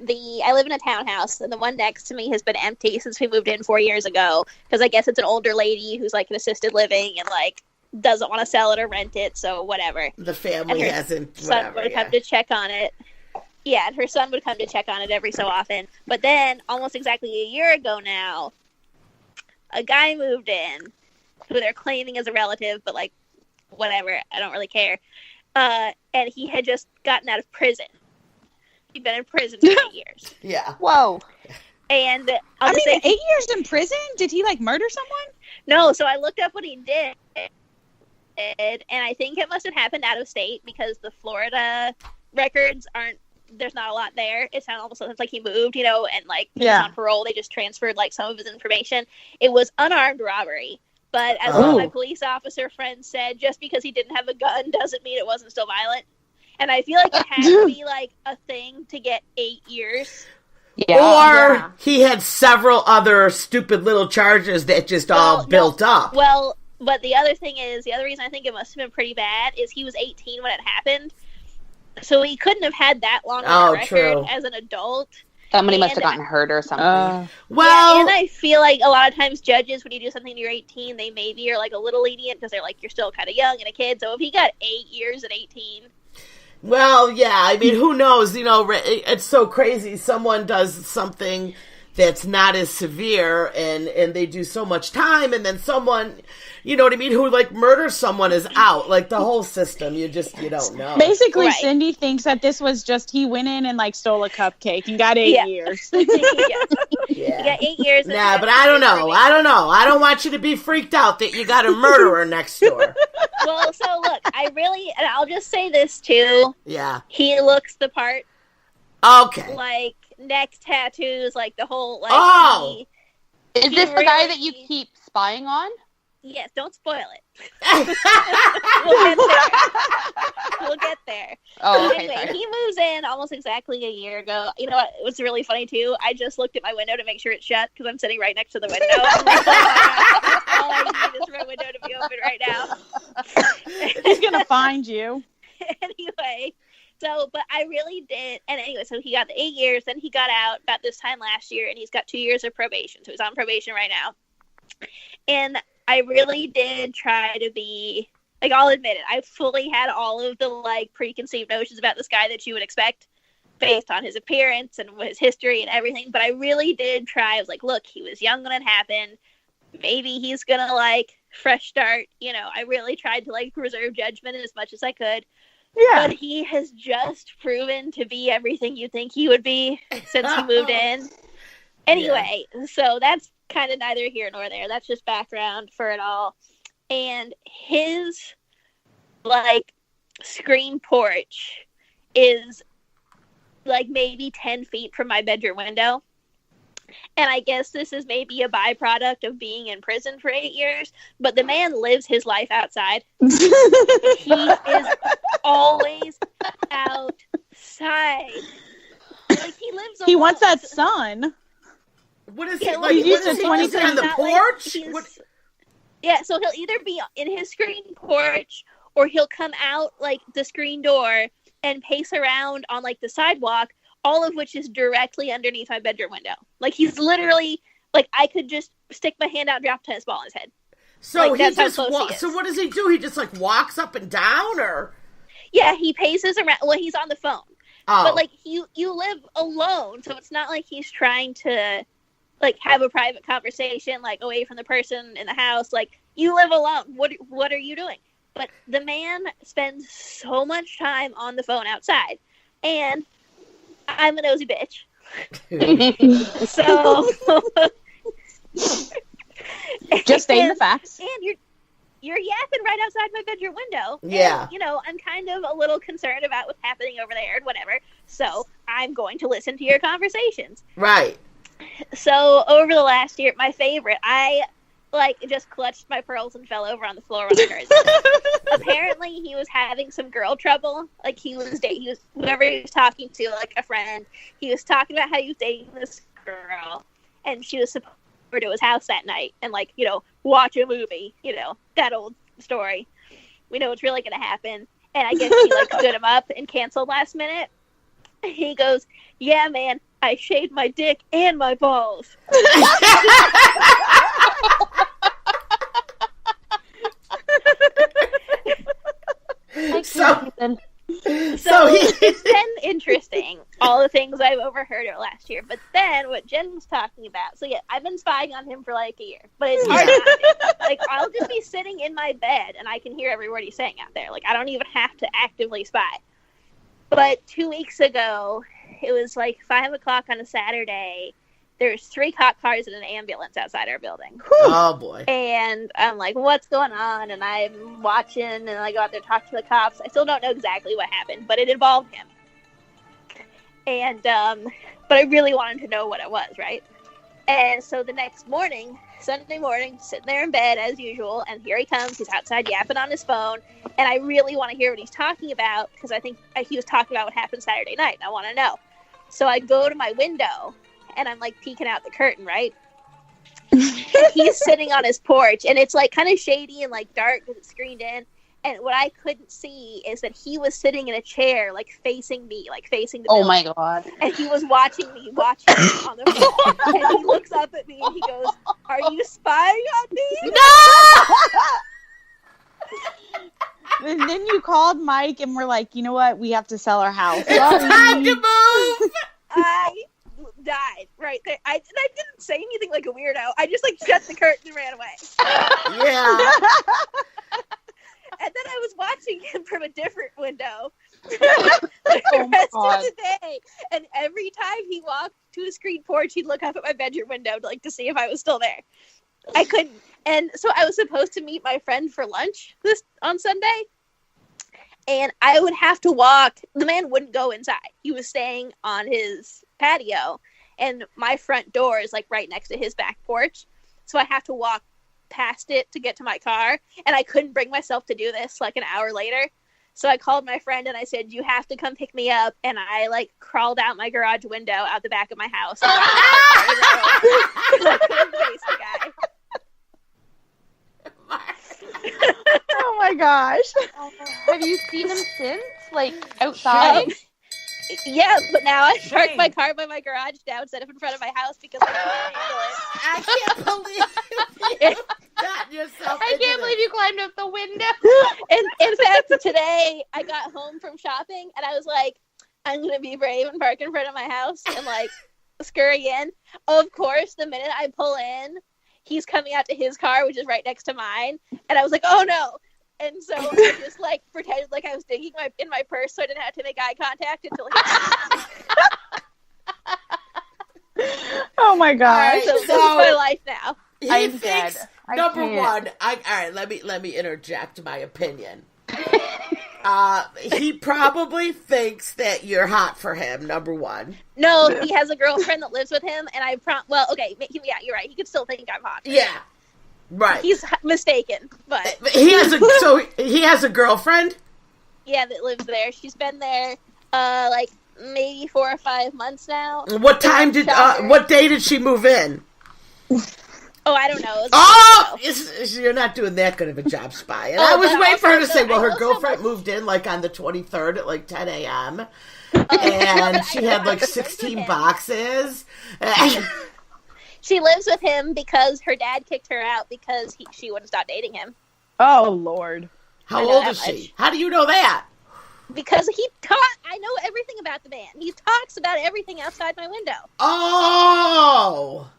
I live in a townhouse, and the one next to me has been empty since we moved in 4 years ago, because I guess it's an older lady who's like an assisted living and like doesn't want to sell it or rent it, so whatever. The family hasn't. Son would come to check on it. Yeah, and her son would come to check on it every so often. But then, almost exactly a year ago now, a guy moved in who they're claiming as a relative, but like, whatever, I don't really care. And he had just gotten out of prison. He'd been in prison for 8 years. Yeah. Whoa. And I mean, 8 years in prison? Did he like murder someone? No, so I looked up what he did, and I think it must have happened out of state, because the Florida records aren't, there's not a lot there. It almost sounds like he moved, you know, and like he was on parole. They just transferred like some of his information. It was unarmed robbery. But as one of my police officer friends said, just because he didn't have a gun doesn't mean it wasn't still violent. And I feel like it has to be like a thing to get 8 years. Yeah. Or he had several other stupid little charges that just all built up. Well, but the other thing is, the other reason I think it must have been pretty bad is he was 18 when it happened. So he couldn't have had that long of a record as an adult. Somebody must have gotten hurt or something. And I feel like a lot of times judges, when you do something when you're 18, they maybe are like a little lenient because they're like, you're still kind of young and a kid. So if he got 8 years at 18... Well, yeah, I mean, who knows? You know, it's so crazy. Someone does something that's not as severe, and they do so much time, and then someone, you know what I mean, who, like, murders someone is out. Like, the whole system, you don't know. Basically, Cindy thinks that this was just, he went in and, like, stole a cupcake and got 8 years. He got 8 years. Nah, but I don't know. I don't want you to be freaked out that you got a murderer next door. Well, so, look, and I'll just say this, too. Yeah. He looks the part. Okay. Like, neck tattoos, like, the whole, like, Is this the guy that you keep spying on? Yes, don't spoil it. We'll get there. Oh, okay. Anyway, sorry. he moves in almost exactly a year ago. You know what? It was really funny, too. I just looked at my window to make sure it's shut, because I'm sitting right next to the window. I'm like, oh my God, all I need is for a window to be open right now. He's going to find you. Anyway, but I really did. And anyway, so he got the 8 years, then he got out about this time last year, and he's got 2 years of probation. So he's on probation right now. And I really did try to be, like, I'll admit it, I fully had all of the, like, preconceived notions about this guy that you would expect based on his appearance and his history and everything. But I really did try. I was like, look, he was young when it happened. Maybe he's going to, like, fresh start. You know, I really tried to, like, reserve judgment as much as I could. Yeah. But he has just proven to be everything you think he would be since he moved in. Anyway, so that's kind of neither here nor there. That's just background for it all. And his, like, screen porch is, like, maybe 10 feet from my bedroom window. And I guess this is maybe a byproduct of being in prison for 8 years, but the man lives his life outside. He is always outside. Like, he lives alone. He wants that sun. What is he, like, he's on the porch? Yeah, so he'll either be in his screen porch, or he'll come out, like, the screen door and pace around on, like, the sidewalk, all of which is directly underneath my bedroom window. Like, he's literally, like, I could just stick my hand out and drop a tennis ball in his head. So like, he just so what does he do? He just, like, walks up and down, or? Yeah, he paces around. Well, he's on the phone. Oh. But, like, you live alone, so it's not like he's trying to, like, have a private conversation, like, away from the person in the house. Like, you live alone. What are you doing? But the man spends so much time on the phone outside. And I'm a nosy bitch. So just stating the facts. And you're yapping right outside my bedroom window. Yeah. And, you know, I'm kind of a little concerned about what's happening over there and whatever. So I'm going to listen to your conversations. Right. So over the last year, my favorite, I, like, just clutched my pearls and fell over on the floor when I heard this. Apparently, he was having some girl trouble. Like, whoever he was talking to, like, a friend, he was talking about how he was dating this girl, and she was supposed to go to his house that night and, like, you know, watch a movie, you know, that old story. We know what's really going to happen. And I guess he, like, stood him up and canceled last minute. He goes, yeah, man, I shaved my dick and my balls. So it's been interesting, all the things I've overheard last year. But then what Jen was talking about, so yeah, I've been spying on him for like a year, but it's hard not to. Like, I'll just be sitting in my bed and I can hear every word he's saying out there. Like, I don't even have to actively spy. But 2 weeks ago, it was like 5 o'clock on a Saturday. There's 3 cop cars and an ambulance outside our building. Oh, boy. And I'm like, what's going on? And I'm watching, and I go out there to talk to the cops. I still don't know exactly what happened, but it involved him. And, but I really wanted to know what it was, right? And so the next morning, Sunday morning, sitting there in bed as usual, and here he comes. He's outside yapping on his phone, and I really want to hear what he's talking about, because I think he was talking about what happened Saturday night, and I want to know. So I go to my window, and I'm like peeking out the curtain, right? And he's sitting on his porch, and it's like kind of shady and like dark because it's screened in. And what I couldn't see is that he was sitting in a chair, like facing me, like facing the building. Oh my God. And he was watching me on the phone. And he looks up at me and he goes, "Are you spying on me?" No! And then you called Mike and we're like, you know what? We have to sell our house. It's time to move! I died right there. I didn't say anything like a weirdo. I just like shut the curtain and ran away. Yeah. And then I was watching him from a different window the rest of the day. And every time he walked to a screen porch, he'd look up at my bedroom window to see if I was still there. I couldn't. And so I was supposed to meet my friend for lunch on Sunday. And I would have to walk. The man wouldn't go inside. He was staying on his patio. And my front door is like right next to his back porch. So I have to walk past it to get to my car, and I couldn't bring myself to do this like an hour later. So I called my friend and I said, "You have to come pick me up." And I like crawled out my garage window out the back of my house. And I couldn't face the guy. Oh my gosh. Have you seen him since? Like, outside? Yeah, but now I park my car by my garage now instead of in front of my house because I can't handle it. I can't believe you got yourself. I can't believe you climbed out the window. And in fact, today I got home from shopping and I was like, I'm going to be brave and park in front of my house and like scurry in. Of course, the minute I pull in, he's coming out to his car, which is right next to mine. And I was like, oh no. And so I just like pretended like I was digging in my purse so I didn't have to make eye contact until he Oh my gosh. Right, so this is my life now. I'm dead. Number one, all right, let me interject my opinion. He probably thinks that you're hot for him, number one. No, he has a girlfriend that lives with him, and well, okay, yeah, you're right. He could still think I'm hot. Yeah. Right. He's mistaken, but he has a girlfriend? Yeah, that lives there. She's been there like maybe 4 or 5 months now. What day did she move in? Oh, I don't know. You're not doing that good of a job spy. And I was waiting for her to say, well, her girlfriend moved in like on the 23rd at like 10 a.m. And she had like 16 boxes. She lives with him because her dad kicked her out because she wouldn't stop dating him. Oh, Lord. How old is she? How do you know that? Because I know everything about the man. He talks about everything outside my window. Oh!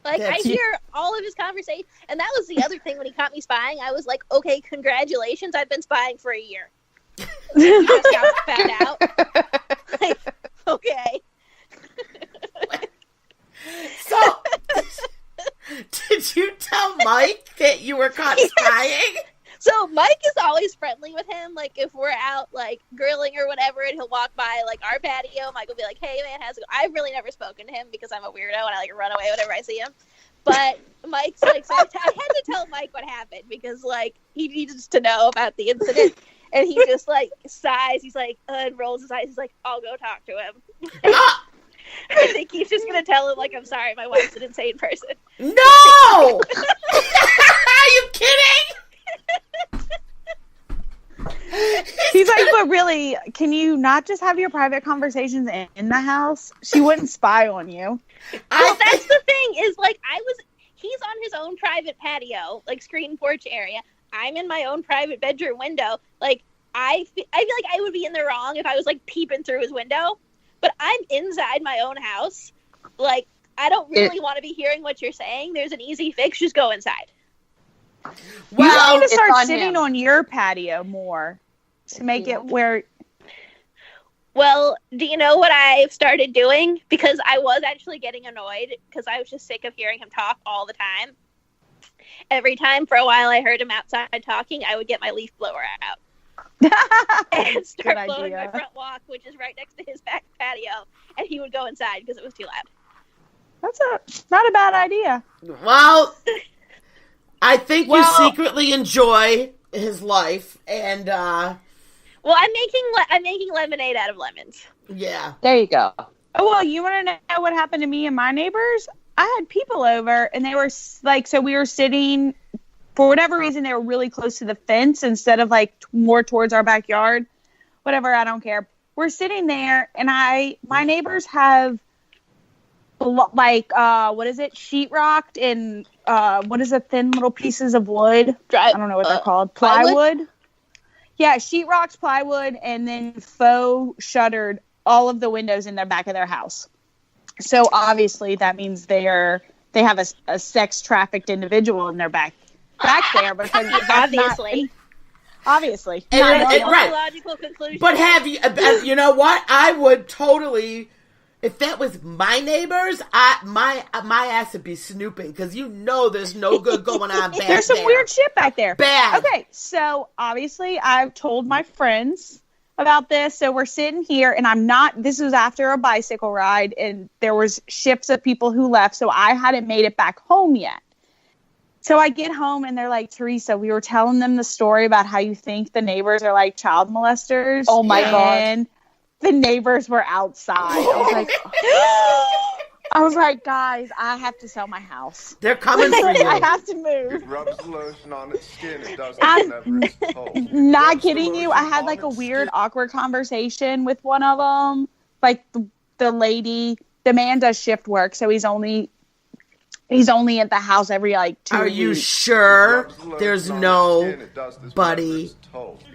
Like, I hear all of his conversation. And that was the other thing when he caught me spying. I was like, okay, congratulations. I've been spying for a year. You just got found out. Like, okay. So, did you tell Mike that you were caught spying? So Mike is always friendly with him. Like if we're out like grilling or whatever, and he'll walk by like our patio, Mike will be like, "Hey man, how's it going?" I've really never spoken to him because I'm a weirdo and I like run away whenever I see him. But Mike's like, so I had to tell Mike what happened because like he needs to know about the incident, and he just like sighs. He's like and rolls his eyes. He's like, "I'll go talk to him." I think he's just gonna tell him like, "I'm sorry, my wife's an insane person." No! Are you kidding? He's like, but really, can you not just have your private conversations in the house? She wouldn't spy on you. Well, that's the thing is, like, he's on his own private patio, like, screen porch area. I'm in my own private bedroom window. Like, I feel like I would be in the wrong if I was, like, peeping through his window. But I'm inside my own house. Like, I don't really want to be hearing what you're saying. There's an easy fix. Just go inside. Well, you need to start sitting on your patio more to make it where... Well, do you know what I've started doing? Because I was actually getting annoyed because I was just sick of hearing him talk all the time. Every time for a while I heard him outside talking, I would get my leaf blower out. And start blowing my front walk, which is right next to his back patio, and he would go inside because it was too loud. That's not a bad idea. Well, I think you secretly enjoy his life, and well, I'm making lemonade out of lemons. Yeah, there you go. Oh, well, you want to know what happened to me and my neighbors? I had people over, and they were like, so we were sitting. For whatever reason, they were really close to the fence instead of, like, more towards our backyard. Whatever, I don't care. We're sitting there, and my neighbors have, like, what is it? Sheetrocked and, what is it? Thin little pieces of wood. I don't know what they're called. Plywood? Yeah, sheetrocked plywood, and then faux shuttered all of the windows in the back of their house. So, obviously, that means they have a sex-trafficked individual in their back there, because obviously right. Logical conclusion. But have you know what? I would totally, if that was my neighbors, my ass would be snooping, because there's no good going on back there. There's some weird shit back there. Bad. Okay, so obviously I've told my friends about this, so we're sitting here, and this was after a bicycle ride, and there was shifts of people who left, so I hadn't made it back home yet. So I get home, and they're like, Tearesa, we were telling them the story about how you think the neighbors are like child molesters. Oh my God. And the neighbors were outside. I was like, guys, I have to sell my house. They're coming for you. I have to move. It rubs lotion on its skin. It does I'm not kidding you. I had like a weird, awkward conversation with one of them. Like the man does shift work, so he's only at the house every, like, 2 weeks. Are you sure there's nobody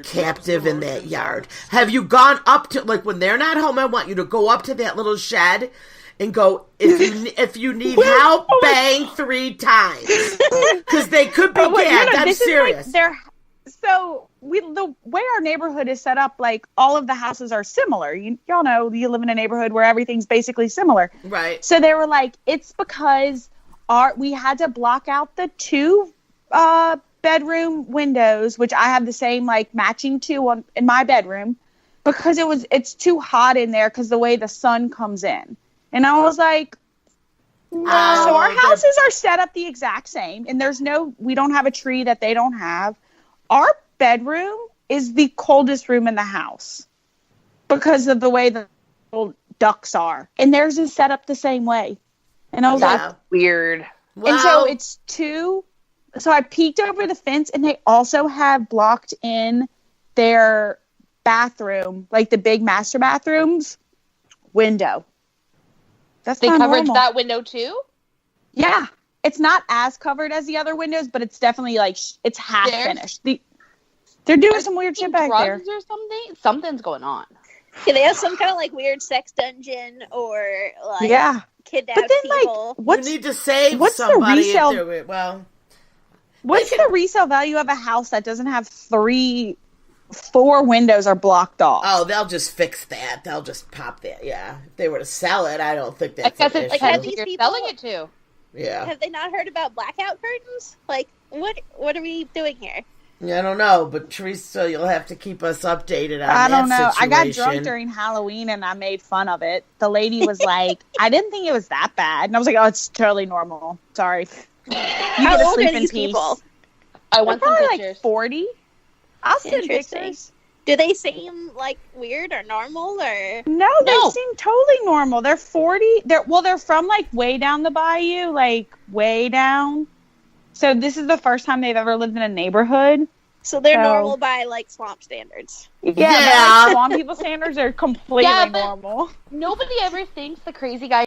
captive in that yard? Have you gone up to, like, when they're not home, I want you to go up to that little shed and go, if you need help, bang 3 times. Because they could be gagged. I'm serious. Like so the way our neighborhood is set up, like, all of the houses are similar. Y'all know you live in a neighborhood where everything's basically similar. Right. So they were like, it's because we had to block out the 2 bedroom windows, which I have the same, like, matching 2 in my bedroom, because it's too hot in there because the way the sun comes in. And I was like, no. So our houses are set up the exact same, and we don't have a tree that they don't have. Our bedroom is the coldest room in the house because of the way the ducts are, and theirs is set up the same way. And I was like, weird. Well, and so it's 2. So I peeked over the fence, and they also have blocked in their bathroom, like the big master bathroom's window. They covered that window too? Yeah. It's not as covered as the other windows, but it's definitely, like, it's half finished. They're doing some weird shit back there. Drugs or something? Something's going on. Yeah, they have some kind of, like, weird sex dungeon or, like, kidnapped people. Like, you need to save somebody. What's the resale value of a house that doesn't have 4 windows are blocked off? Oh, they'll just fix that. They'll just pop that. Yeah, if they were to sell it, I don't think that's an issue. Like, have these people selling it to? Yeah. Have they not heard about blackout curtains? Like, what are we doing here? Yeah, I don't know, but Tearesa, you'll have to keep us updated on that. I don't know. Situation. I got drunk during Halloween, and I made fun of it. The lady was like, I didn't think it was that bad. And I was like, oh, it's totally normal. Sorry. How old are these people? I want some pictures. Like 40. I'll send pictures. Do they seem, like, weird or normal, or? No, they seem totally normal. They're 40. They're from, like, way down the bayou, like, way down. So this is the first time they've ever lived in a neighborhood. So they're So- normal by like swamp standards. Yeah, Yeah. but, like, swamp people standards are completely Yeah, but- normal. Nobody ever thinks the crazy guy